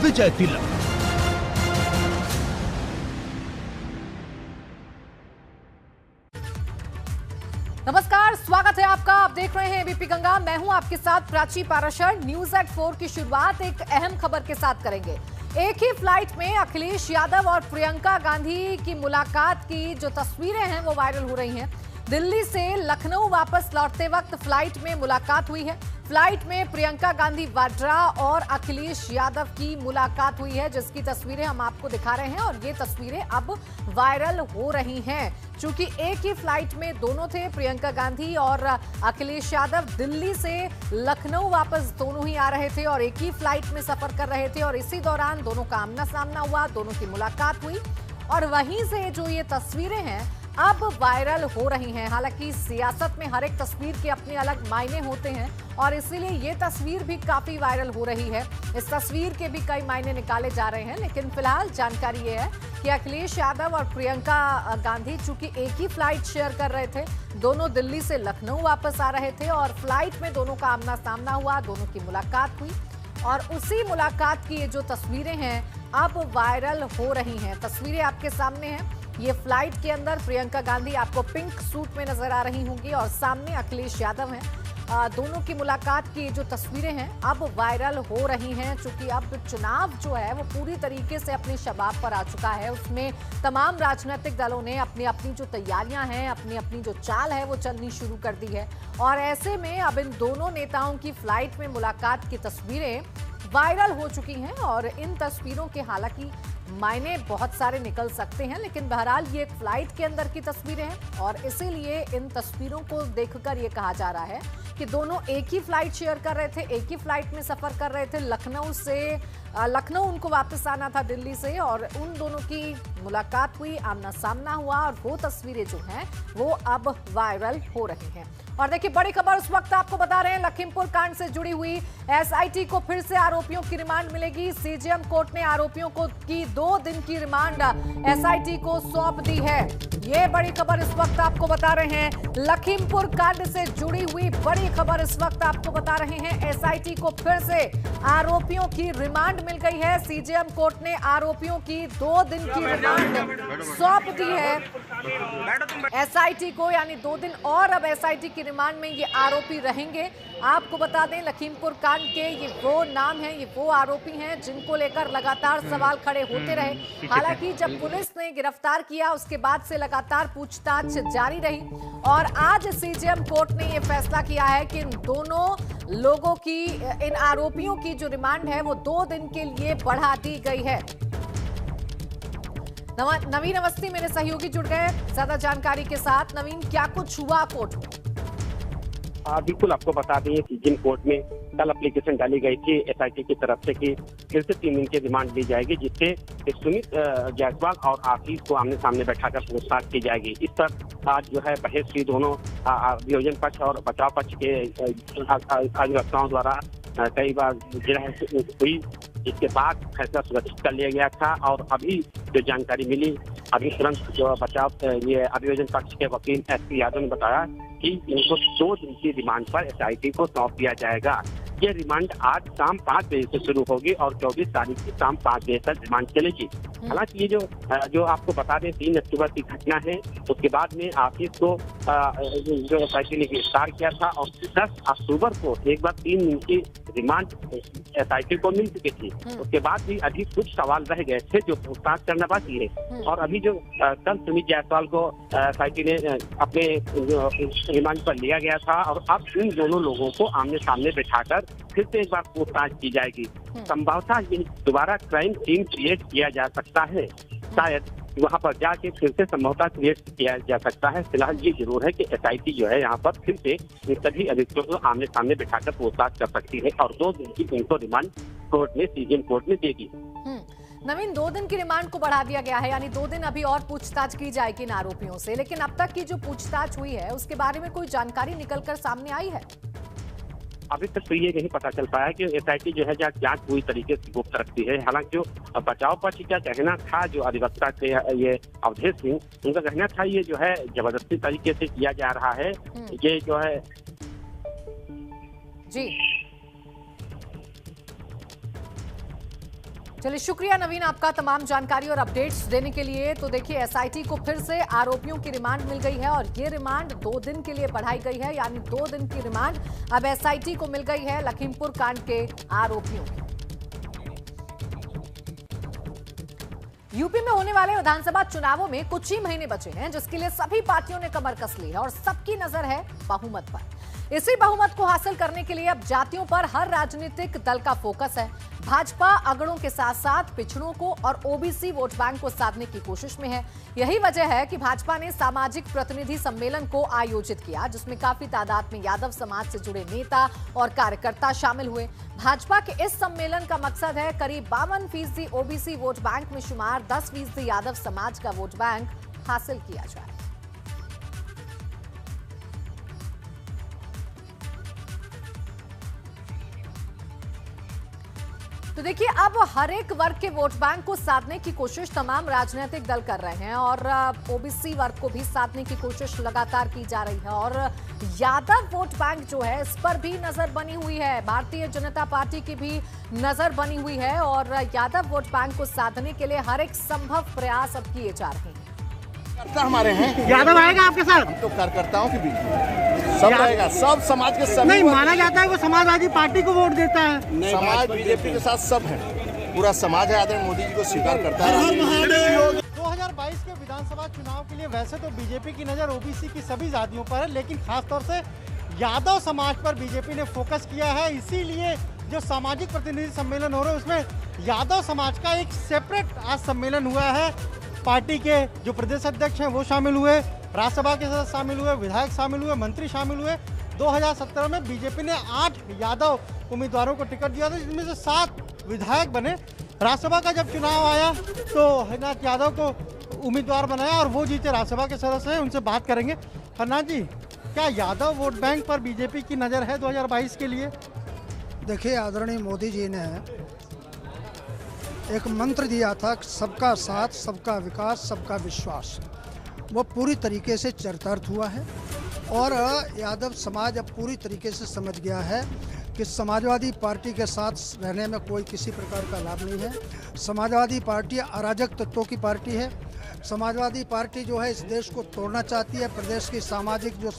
विजय तिलक। नमस्कार, स्वागत है आपका। आप देख रहे हैं एबीपी गंगा। मैं हूं आपके साथ प्राची पाराशर। न्यूज एट 4 की शुरुआत एक अहम खबर के साथ करेंगे। एक ही फ्लाइट में अखिलेश यादव और प्रियंका गांधी की मुलाकात की जो तस्वीरें हैं वो वायरल हो रही हैं। दिल्ली से लखनऊ वापस लौटते वक्त फ्लाइट में मुलाकात हुई है। फ्लाइट में प्रियंका गांधी वाड्रा और अखिलेश यादव की मुलाकात हुई है, जिसकी तस्वीरें हम आपको दिखा रहे हैं और ये तस्वीरें अब वायरल हो रही हैं। चूंकि एक ही फ्लाइट में दोनों थे, प्रियंका गांधी और अखिलेश यादव दिल्ली से लखनऊ वापस दोनों ही आ रहे थे और एक ही फ्लाइट में सफर कर रहे थे और इसी दौरान दोनों का आमना सामना हुआ, दोनों की मुलाकात हुई और वहीं से जो ये तस्वीरें हैं अब वायरल हो रही हैं। हालांकि सियासत में हर एक तस्वीर के अपने अलग मायने होते हैं और इसीलिए ये तस्वीर भी काफी वायरल हो रही है। इस तस्वीर के भी कई मायने निकाले जा रहे हैं, लेकिन फिलहाल जानकारी ये है कि अखिलेश यादव और प्रियंका गांधी चूंकि एक ही फ्लाइट शेयर कर रहे थे, दोनों दिल्ली से लखनऊ वापस आ रहे थे और फ्लाइट में दोनों का आमना सामना हुआ, दोनों की मुलाकात हुई और उसी मुलाकात की ये जो तस्वीरें हैं अब वायरल हो रही हैं। तस्वीरें आपके सामने हैं। ये फ्लाइट के अंदर प्रियंका गांधी आपको पिंक सूट में नजर आ रही होंगी और सामने अखिलेश यादव हैं। दोनों की मुलाकात की जो तस्वीरें हैं अब वायरल हो रही हैं, क्योंकि अब चुनाव जो है वो पूरी तरीके से अपने शबाब पर आ चुका है। उसमें तमाम राजनीतिक दलों ने अपनी अपनी जो तैयारियां हैं, अपनी अपनी जो चाल है वो चलनी शुरू कर दी है और ऐसे में अब इन दोनों नेताओं की फ्लाइट में मुलाकात की तस्वीरें वायरल हो चुकी हैं और इन तस्वीरों के हालांकि मायने बहुत सारे निकल सकते हैं, लेकिन बहरहाल ये एक फ्लाइट के अंदर की तस्वीरें हैं और इसीलिए इन तस्वीरों को देखकर ये कहा जा रहा है कि दोनों एक ही फ्लाइट शेयर कर रहे थे, एक ही फ्लाइट में सफर कर रहे थे। लखनऊ उनको वापस आना था दिल्ली से और उन दोनों की मुलाकात हुई, आमना सामना हुआ और वो तस्वीरें जो हैं वो अब वायरल हो रही हैं। और देखिए, बड़ी खबर उस वक्त आपको बता रहे हैं, लखीमपुर कांड से जुड़ी हुई एसआईटी को फिर से आरोपियों की रिमांड मिलेगी। सीजेएम कोर्ट ने आरोपियों को की 2 दिन की रिमांड एसआईटी को सौंप दी है। ये बड़ी खबर इस वक्त आपको बता रहे हैं। लखीमपुर कांड से जुड़ी हुई बड़ी खबर इस वक्त आपको बता रहे हैं। एसआईटी को फिर से आरोपियों की रिमांड मिल गई है। सीजेएम कोर्ट ने आरोपियों की 2 दिन की रिमांड सौंप दी है एसआईटी को, यानी 2 दिन और अब एसआईटी की रिमांड में ये आरोपी रहेंगे। आपको बता दें, लखीमपुर कांड के ये वो नाम हैं, ये वो आरोपी हैं जिनको लेकर लगातार सवाल खड़े होते रहे। हालांकि जब पुलिस ने गिरफ्तार किया उसके बाद से लगातार पूछताछ जारी रही और आज सीजेएम कोर्ट ने ये फैसला किया है कि इन दोनों लोगों की, इन आरोपियों की जो रिमांड है वो 2 दिन के लिए बढ़ा दी गई है। नवीन अवस्थी मेरे सहयोगी जुड़ गए ज्यादा जानकारी के साथ। नवीन, क्या कुछ हुआ कोर्ट में? बिल्कुल, आपको बता दें सीजेएम कोर्ट में कल एप्लीकेशन डाली गई थी एसआईटी की तरफ से कि फिर से 3 दिन की रिमांड ली जाएगी, जिससे सुमित जायसवाल और आशीष को आमने सामने बैठाकर पूछताछ की जाएगी। इस पर आज जो है बहस हुई दोनों अभियोजन पक्ष और बचाव पक्ष के अधिवक्ताओं द्वारा कई बार हुई। इसके बाद फैसला सुरक्षित कर लिया गया था और अभी जो जानकारी मिली, अभी तुरंत जो बचाव ये अभियोजन पक्ष के वकील एसपी यादव ने बताया कि इनको 2 दिन की रिमांड पर एसआईटी को सौंप दिया जाएगा। ये रिमांड आज शाम 5 बजे से शुरू होगी और 24 तारीख की शाम 5 बजे तक रिमांड चलेगी। हालांकि ये जो आपको बता दें 3 अक्टूबर की घटना है, उसके बाद में आशीष को जो एसआईटी ने गिरफ्तार किया था और 10 अक्टूबर को एक बार 3 दिन की रिमांड एसआईटी को मिल चुकी थी। उसके बाद भी अभी कुछ सवाल रह गए थे जो पूछताछ करना बाकी है और अभी जो कल सुमित जायसवाल को एसआईटी ने अपने रिमांड पर लिया गया था और अब इन दोनों लोगों को आमने सामने बैठाकर फिर से एक बार पूछताछ की जाएगी। संभवतः ये दोबारा क्राइम सीन क्रिएट किया जा सकता है, शायद वहां पर जाके फिर से संभवतः क्रिएट किया जा सकता है। फिलहाल ये जरूर है कि एसआईटी जो है यहाँ पर फिर से सभी अभियुक्तों को आमने सामने बैठाकर पूछताछ कर सकती है और 2 दिन की इनको रिमांड कोर्ट में, सीजेएम कोर्ट में देगी। नवीन, 2 दिन की रिमांड को बढ़ा दिया गया है, यानी 2 दिन अभी और पूछताछ की जाएगी इन आरोपियों से। लेकिन अब तक की जो पूछताछ हुई है उसके बारे में कोई जानकारी निकलकर सामने आई है? अभी तक तो ये नहीं पता चल पाया कि एसआईटी जो है जांच पूरी तरीके से गुप्त रखती है। हालांकि जो बचाव पक्ष का कहना था, जो अधिवक्ता थे ये अवधेश सिंह, उनका कहना था ये जो है जबरदस्ती तरीके से किया जा रहा है। ये जो है जी चलिए, शुक्रिया नवीन आपका तमाम जानकारी और अपडेट्स देने के लिए। तो देखिए, एसआईटी को फिर से आरोपियों की रिमांड मिल गई है और ये रिमांड 2 दिन के लिए बढ़ाई गई है, यानी 2 दिन की रिमांड अब एसआईटी को मिल गई है लखीमपुर कांड के आरोपियों की। यूपी में होने वाले विधानसभा चुनावों में कुछ ही महीने बचे हैं, जिसके लिए सभी पार्टियों ने कमर कस ली है और सबकी नजर है बहुमत पर। इसी बहुमत को हासिल करने के लिए अब जातियों पर हर राजनीतिक दल का फोकस है। भाजपा अगड़ों के साथ साथ पिछड़ों को और ओबीसी वोट बैंक को साधने की कोशिश में है। यही वजह है कि भाजपा ने सामाजिक प्रतिनिधि सम्मेलन को आयोजित किया, जिसमें काफी तादाद में यादव समाज से जुड़े नेता और कार्यकर्ता शामिल हुए। भाजपा के इस सम्मेलन का मकसद है करीब 52% ओबीसी वोट बैंक में शुमार 10% यादव समाज का वोट बैंक हासिल किया जाए। तो देखिए, अब हर एक वर्ग के वोट बैंक को साधने की कोशिश तमाम राजनीतिक दल कर रहे हैं और ओबीसी वर्ग को भी साधने की कोशिश लगातार की जा रही है। और यादव वोट बैंक जो है, इस पर भी नजर बनी हुई है। भारतीय जनता पार्टी की भी नजर बनी हुई है और यादव वोट बैंक को साधने के लिए हर एक संभव प्रयास अब किए जा रहे हैं। हमारे हैं यादव आएगा आपके साथ? हम तो कार्यकर्ताओं के बीच सब रहेगा, सब समाज के सभी। नहीं, माना जाता है वो समाजवादी पार्टी को वोट देता है। समाज बीजेपी के साथ सब है, पूरा समाज है आदरणीय मोदी जी को स्वीकार करता है। 2022 के विधानसभा चुनाव के लिए वैसे तो बीजेपी की नजर ओबीसी की सभी जातियों पर है, लेकिन खासतौर से यादव समाज पर बीजेपी ने फोकस किया है। इसीलिए जो सामाजिक प्रतिनिधि सम्मेलन हो रहा है उसमें यादव समाज का एक सेपरेट आज सम्मेलन हुआ है। पार्टी के जो प्रदेश अध्यक्ष हैं वो शामिल हुए, राज्यसभा के सदस्य शामिल हुए, विधायक शामिल हुए, मंत्री शामिल हुए। 2017 में बीजेपी ने 8 यादव उम्मीदवारों को टिकट दिया था, जिसमें से 7 विधायक बने। राज्यसभा का जब चुनाव आया तो हरनाथ यादव को उम्मीदवार बनाया और वो जीते, राज्यसभा के सदस्य हैं, उनसे बात करेंगे। हरनाथ जी, क्या यादव वोट बैंक पर बीजेपी की नज़र है 2022 के लिए? देखिए, आदरणीय मोदी जी ने एक मंत्र दिया था, सबका साथ, सबका विकास, सबका विश्वास। वो पूरी तरीके से चरितार्थ हुआ है और यादव समाज अब पूरी तरीके से समझ गया है कि समाजवादी पार्टी के साथ रहने में कोई किसी प्रकार का लाभ नहीं है। समाजवादी पार्टी अराजक तत्वों की पार्टी है। समाजवादी पार्टी जो है इस देश को तोड़ना चाहती है। प्रदेश की सामाजिक जो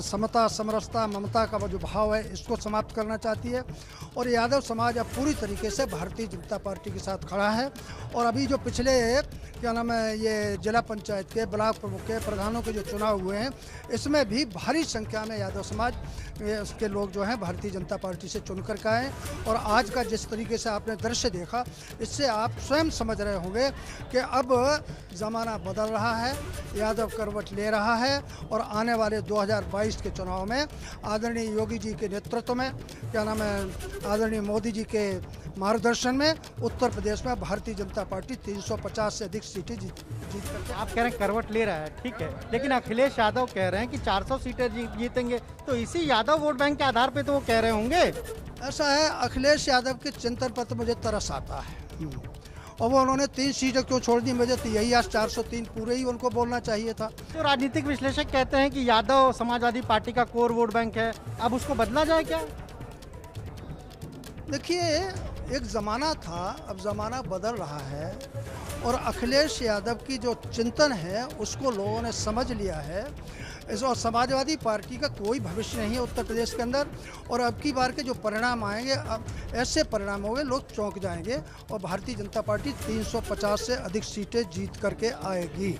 समता, समरसता, ममता का जो भाव है, इसको समाप्त करना चाहती है। और यादव समाज अब पूरी तरीके से भारतीय जनता पार्टी के साथ खड़ा है। और अभी जो पिछले क्या नाम है, ये जिला पंचायत के, ब्लॉक प्रमुख के, प्रधानों के जो चुनाव हुए हैं, इसमें भी भारी संख्या में यादव समाज के लोग जो हैं भारतीय जनता पार्टी से चुन कर के आए। और आज का जिस तरीके से आपने दृश्य देखा, इससे आप स्वयं समझ रहे होंगे कि अब ज़माना बदल रहा है, यादव करवट ले रहा है। और आने वाले 2022 के चुनाव में आदरणीय योगी जी के नेतृत्व में, क्या नाम है, आदरणीय मोदी जी के मार्गदर्शन में उत्तर प्रदेश में भारतीय जनता पार्टी 350 से अधिक सीटें जीत करके। आप कह रहे हैं करवट ले रहा है, ठीक है, लेकिन अखिलेश यादव कह रहे हैं कि 400 सीटें जीतेंगे, तो इसी यादव वोट बैंक के आधार पे तो वो कह रहे होंगे। ऐसा है, अखिलेश यादव के चिंतन पर तो मुझे तरस आता है। और वो उन्होंने 3 सीटें क्यों छोड़ दी? मुझे तो यही आज 403 पूरे ही उनको बोलना चाहिए था। तो राजनीतिक विश्लेषक कहते हैं कि यादव समाजवादी पार्टी का कोर वोट बैंक है, अब उसको बदला जाए क्या? देखिए, एक ज़माना था, अब ज़माना बदल रहा है और अखिलेश यादव की जो चिंतन है उसको लोगों ने समझ लिया है। इस और समाजवादी पार्टी का कोई भविष्य नहीं है उत्तर प्रदेश के अंदर। और अब की बार के जो परिणाम आएंगे, अब ऐसे परिणाम होंगे, लोग चौंक जाएंगे और भारतीय जनता पार्टी 350 से अधिक सीटें जीत करके आएगी।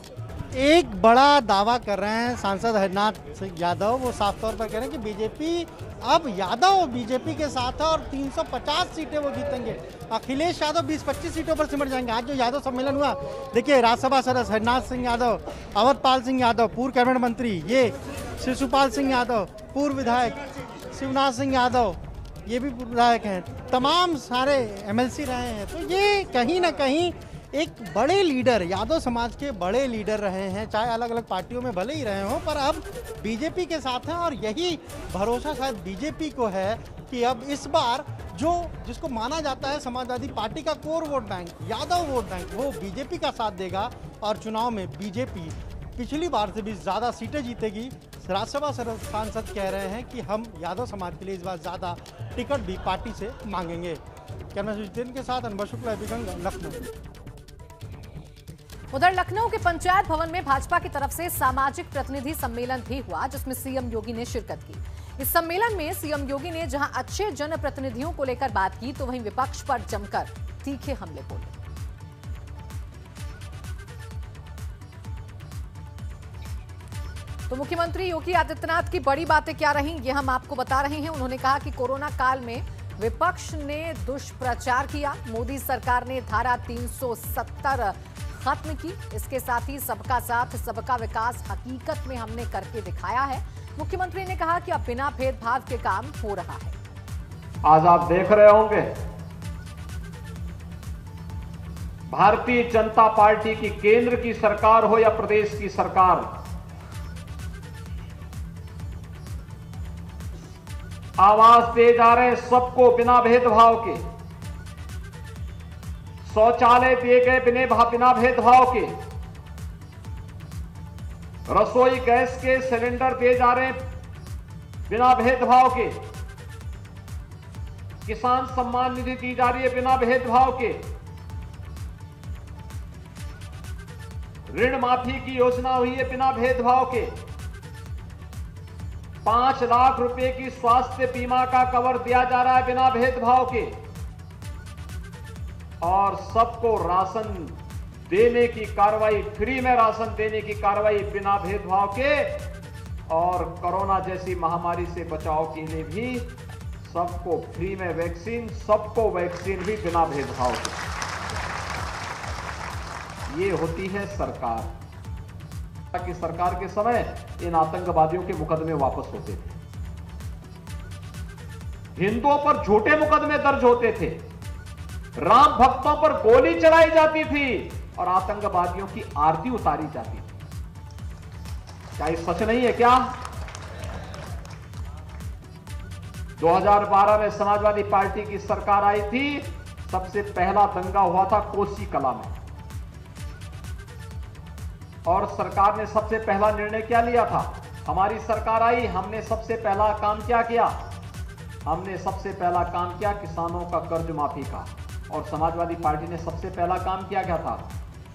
एक बड़ा दावा कर रहे हैं सांसद हरनाथ यादव, वो साफ तौर पर कह रहे हैं कि बीजेपी अब यादव बीजेपी के साथ है और 350 सीटें वो जीतेंगे। अखिलेश यादव 20-25 सीटों पर सिमट जाएंगे। आज जो यादव सम्मेलन हुआ, देखिए, राज्यसभा सदस्य हरनाथ सिंह यादव, अवधपाल सिंह यादव पूर्व कैबिनेट मंत्री, ये शिशुपाल सिंह यादव पूर्व विधायक, शिवनाथ सिंह यादव ये भी विधायक हैं, तमाम सारे एमएलसी रहे हैं। तो ये कहीं ना कहीं एक बड़े लीडर, यादव समाज के बड़े लीडर रहे हैं, चाहे अलग अलग पार्टियों में भले ही रहे हों, पर अब बीजेपी के साथ हैं। और यही भरोसा शायद बीजेपी को है कि अब इस बार जिसको माना जाता है समाजवादी पार्टी का core vote bank, Yadav vote bank, वो बीजेपी का साथ देगा और चुनाव में बीजेपी पिछली बार से भी ज़्यादा सीटें जीतेगी। राज्यसभा सांसद कह रहे हैं कि हम यादव समाज के लिए इस बार ज़्यादा टिकट भी पार्टी से मांगेंगे। कैमरा सुजीत के साथ अनवर शुक्ला, एबीपी गंगा, लखनऊ। उधर लखनऊ के पंचायत भवन में भाजपा की तरफ से सामाजिक प्रतिनिधि सम्मेलन भी हुआ, जिसमें सीएम योगी ने शिरकत की। इस सम्मेलन में सीएम योगी ने जहां अच्छे जनप्रतिनिधियों को लेकर बात की, तो वहीं विपक्ष पर जमकर तीखे हमले बोले। तो मुख्यमंत्री योगी आदित्यनाथ की बड़ी बातें क्या रही, ये हम आपको बता रहे हैं। उन्होंने कहा कि कोरोना काल में विपक्ष ने दुष्प्रचार किया, मोदी सरकार ने धारा 370 खत्म की। इसके साथ ही सबका साथ सबका विकास हकीकत में हमने करके दिखाया है। मुख्यमंत्री ने कहा कि अब बिना भेदभाव के काम हो रहा है। आज आप देख रहे होंगे भारतीय जनता पार्टी की केंद्र की सरकार हो या प्रदेश की सरकार, आवाज दे जा रहे सबको बिना भेदभाव के, शौचालय दिए गए बिना भेदभाव के, रसोई गैस के सिलेंडर दिए जा रहे बिना भेदभाव के, किसान सम्मान निधि दी जा रही है बिना भेदभाव के, ऋण माफी की योजना हुई है बिना भेदभाव के, 5 लाख रुपए की स्वास्थ्य बीमा का कवर दिया जा रहा है बिना भेदभाव के, और सबको राशन देने की कार्रवाई, फ्री में राशन देने की कार्रवाई बिना भेदभाव के, और कोरोना जैसी महामारी से बचाव के लिए भी सबको फ्री में वैक्सीन, सबको वैक्सीन भी बिना भेदभाव के। ये होती है सरकार। कि सरकार के समय इन आतंकवादियों के मुकदमे वापस होते थे, हिंदुओं पर झूठे मुकदमे दर्ज होते थे, राम भक्तों पर गोली चलाई जाती थी और आतंकवादियों की आरती उतारी जाती थी। क्या ये सच नहीं है क्या? 2012 में समाजवादी पार्टी की सरकार आई थी, सबसे पहला दंगा हुआ था कोसी कला में, और सरकार ने सबसे पहला निर्णय क्या लिया था? हमारी सरकार आई, हमने सबसे पहला काम क्या किया? हमने सबसे पहला काम किया किसानों का कर्ज माफी का। और समाजवादी पार्टी ने सबसे पहला काम किया क्या था?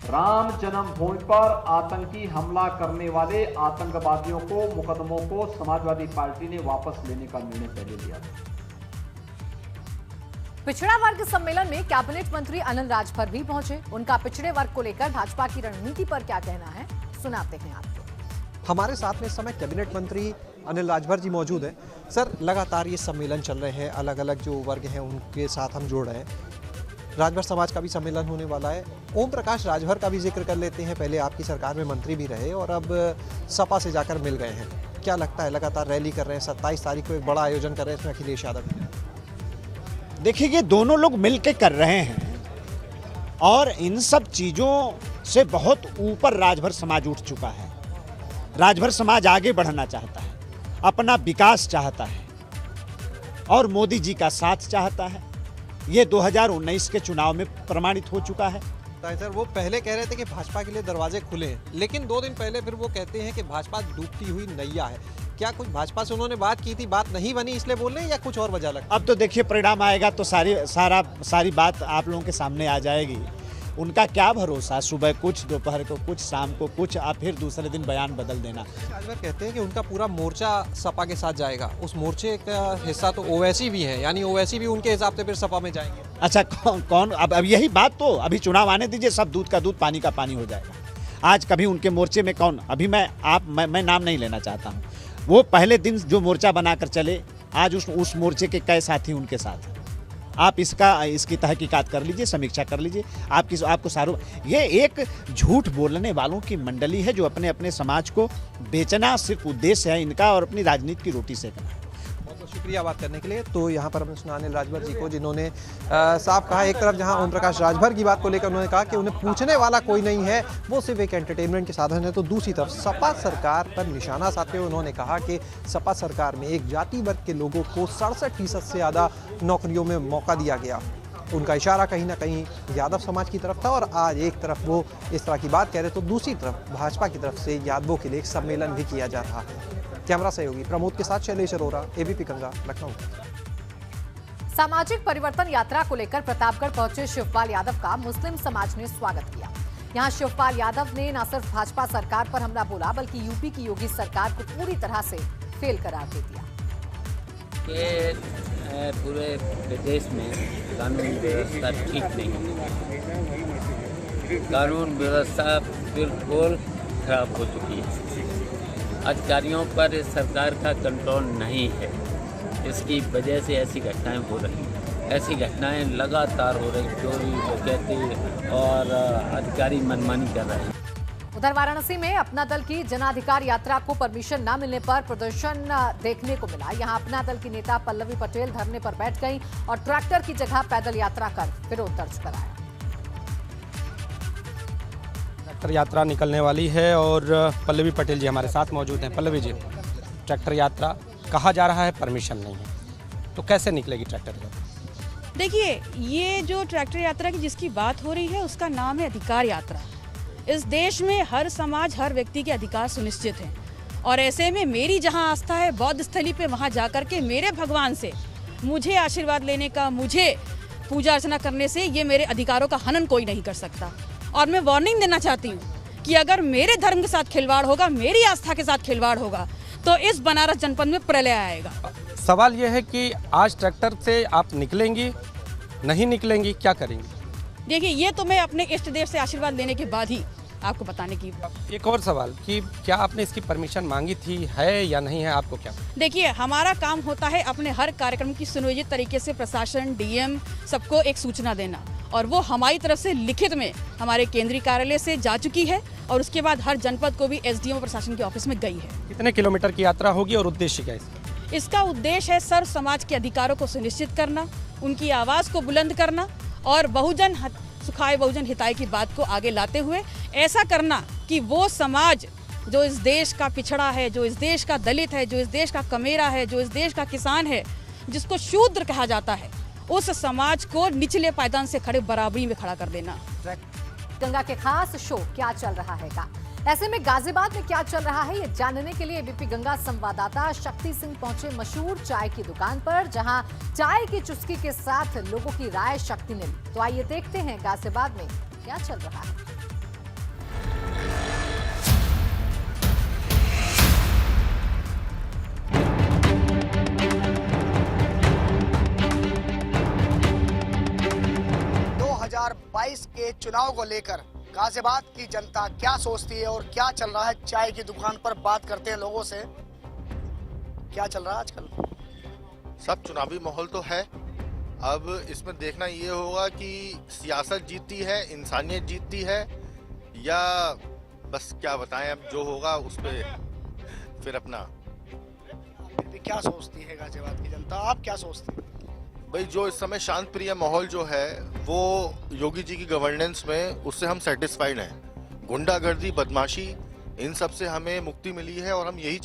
राम जन्मभूमि पर आतंकी हमला करने वाले आतंकवादियों को, मुकदमों को समाजवादी पार्टी ने वापस लेने का निर्णय पहले लिया था। पिछड़ा वर्ग सम्मेलन में कैबिनेट मंत्री अनिल राजभर भी पहुंचे। उनका पिछड़े वर्ग को लेकर भाजपा की रणनीति पर क्या कहना है, सुनाते हैं आपको। हमारे साथ में इस समय कैबिनेट मंत्री अनिल राजभर जी मौजूद हैं। सर, लगातार ये सम्मेलन चल रहे हैं, अलग अलग जो वर्ग हैं उनके साथ हम जोड़ रहे हैं। राजभर समाज का भी सम्मेलन होने वाला है। ओम प्रकाश राजभर का भी जिक्र कर लेते हैं। पहले आपकी सरकार में मंत्री भी रहे और अब सपा से जाकर मिल गए हैं। क्या लगता है, लगातार रैली कर रहे हैं, 27 तारीख को एक बड़ा आयोजन कर रहे हैं इसमें अखिलेश यादव। देखिए, ये दोनों लोग मिल के कर रहे हैं और इन सब चीज़ों से बहुत ऊपर राजभर समाज उठ चुका है। राजभर समाज आगे बढ़ना चाहता है, अपना विकास चाहता है और मोदी जी का साथ चाहता है। ये 2019 के चुनाव में प्रमाणित हो चुका है। सर, वो पहले कह रहे थे कि भाजपा के लिए दरवाजे खुले हैं, लेकिन 2 दिन पहले फिर वो कहते हैं कि भाजपा डूबती हुई नैया है। क्या कुछ भाजपा से उन्होंने बात की थी, बात नहीं बनी इसलिए बोल रहे हैं, या कुछ और वजह लगता है? अब तो देखिए, परिणाम आएगा तो सारी बात आप लोगों के सामने आ जाएगी। उनका क्या भरोसा, सुबह कुछ, दोपहर को कुछ, शाम को कुछ, आप फिर दूसरे दिन बयान बदल देना। राजभर कहते हैं कि उनका पूरा मोर्चा सपा के साथ जाएगा। उस मोर्चे का हिस्सा तो ओवैसी भी है, यानी ओवैसी भी उनके हिसाब से फिर सपा में जाएंगे। अच्छा, कौन अब यही बात, तो अभी चुनाव आने दीजिए, सब दूध का दूध पानी का पानी हो जाएगा। आज कभी उनके मोर्चे में कौन, अभी मैं नाम नहीं लेना चाहता हूँ, वो पहले दिन जो मोर्चा बनाकर चले, आज उस मोर्चे के कई साथी उनके साथ हैं। आप इसकी तहकीकात कर लीजिए, समीक्षा कर लीजिए। आपको सारों, ये एक झूठ बोलने वालों की मंडली है जो अपने समाज को बेचना सिर्फ उद्देश्य है इनका, और अपनी राजनीति की रोटी सेकना है। बहुत शुक्रिया बात करने के लिए। तो यहाँ पर हमने सुना अनिल राजभर जी को, जिन्होंने साफ कहा, एक तरफ जहाँ ओम प्रकाश राजभर की बात को लेकर उन्होंने कहा कि उन्हें पूछने वाला कोई नहीं है, वो सिर्फ एक एंटरटेनमेंट के साधन है, तो दूसरी तरफ सपा सरकार पर निशाना साधते हुए उन्होंने कहा कि सपा सरकार में एक जाति वर्ग के लोगों को 67% से ज़्यादा नौकरियों में मौका दिया गया। उनका इशारा कहीं ना कहीं यादव समाज की तरफ था, और आज एक तरफ वो इस तरह की बात कह रहे तो दूसरी तरफ भाजपा की तरफ से यादवों के लिए एक सम्मेलन भी किया जा रहा है। कैमरा सहयोगी प्रमोद के साथ शैलेश अरोरा, एबीपी गंगा, लखनऊ। सामाजिक परिवर्तन यात्रा को लेकर प्रतापगढ़ पहुंचे शिवपाल यादव का मुस्लिम समाज ने स्वागत किया। यहां शिवपाल यादव ने न सिर्फ भाजपा सरकार पर हमला बोला, बल्कि यूपी की योगी सरकार को पूरी तरह से फेल करार दे दिया। पूरे प्रदेश में कानून व्यवस्था ठीक नहीं है, कानून व्यवस्था बिल्कुल खराब हो चुकी है। अधिकारियों पर सरकार का कंट्रोल नहीं है, इसकी वजह से ऐसी घटनाएं हो रही हैं। ऐसी घटनाएं लगातार हो रही, चोरी डकैती और अधिकारी मनमानी कर रहे हैं। उधर वाराणसी में अपना दल की जनाधिकार यात्रा को परमिशन न मिलने पर प्रदर्शन देखने को मिला। यहां अपना दल की नेता पल्लवी पटेल धरने पर बैठ गईं और ट्रैक्टर की जगह पैदल यात्रा कर विरोध दर्ज कराया। ट्रैक्टर यात्रा निकलने वाली है और पल्लवी पटेल जी हमारे साथ मौजूद हैं। पल्लवी जी, ट्रैक्टर यात्रा कहा जा रहा है परमिशन नहीं है, तो कैसे निकलेगी ट्रैक्टर यात्रा? देखिए, ये जो ट्रैक्टर यात्रा की जिसकी बात हो रही है उसका नाम है अधिकार यात्रा। इस देश में हर समाज, हर व्यक्ति के अधिकार सुनिश्चित हैं और ऐसे में मेरी जहां आस्था है बौद्ध स्थली पे, वहां जाकर के मेरे भगवान से मुझे आशीर्वाद लेने का, मुझे पूजा अर्चना करने से ये मेरे अधिकारों का हनन कोई नहीं कर सकता। और मैं वार्निंग देना चाहती हूँ कि अगर मेरे धर्म के साथ खिलवाड़ होगा, मेरी आस्था के साथ खिलवाड़ होगा, तो इस बनारस जनपद में प्रलय आएगा। सवाल यह है कि आज ट्रैक्टर से आप निकलेंगी, नहीं निकलेंगी, क्या करेंगी? देखिए, ये तो मैं अपने इष्ट देव से आशीर्वाद लेने के बाद ही आपको बताने की। एक और सवाल कि क्या आपने इसकी परमिशन मांगी थी, है या नहीं है, आपको क्या? देखिए, हमारा काम होता है अपने हर कार्यक्रम की सुनियोजित तरीके से प्रशासन, डीएम सबको एक सूचना देना, और वो हमारी तरफ से लिखित में हमारे केंद्रीय कार्यालय से जा चुकी है और उसके बाद हर जनपद को भी एसडीएम प्रशासन के ऑफिस में गई है। कितने किलोमीटर की यात्रा होगी और उद्देश्य क्या है इसका? उद्देश्य है सर्व समाज के अधिकारों को सुनिश्चित करना, उनकी आवाज़ को बुलंद करना और बहुजन सुखाय बहुजन हिताय की बात को आगे लाते हुए ऐसा करना कि वो समाज जो इस देश का पिछड़ा है, जो इस देश का दलित है, जो इस देश का कमेरा है, जो इस देश का किसान है, जिसको शूद्र कहा जाता है, उस समाज को निचले पायदान से खड़े बराबरी में खड़ा कर देना। गंगा के खास शो क्या चल रहा है का, ऐसे में गाजियाबाद में क्या चल रहा है ये जानने के लिए एबीपी गंगा संवाददाता शक्ति सिंह पहुंचे मशहूर चाय की दुकान पर, जहां चाय की चुस्की के साथ लोगों की राय शक्ति ने ली। तो आइए देखते हैं गाजियाबाद में क्या चल रहा है। के चुनाव को लेकर गाजियाबाद की जनता क्या सोचती है और क्या चल रहा है चाय की दुकान पर, बात करते हैं लोगों से। क्या चल रहा है आजकल? सब चुनावी माहौल तो है, अब इसमें देखना ये होगा कि सियासत जीतती है, इंसानियत जीतती है, या बस क्या बताएं, अब जो होगा उस पे फिर अपना। क्या सोचती है गाजियाबाद की जनता, आप क्या सोचते हैं? भाई, जो इस समय शांत प्रिय माहौल जो है वो योगी जी की गवर्नेंस में, उससे हम सेटिस्फाइड हैं। गुंडागर्दी, बदमाशी, इन सब से हमें मुक्ति मिली है और हम यही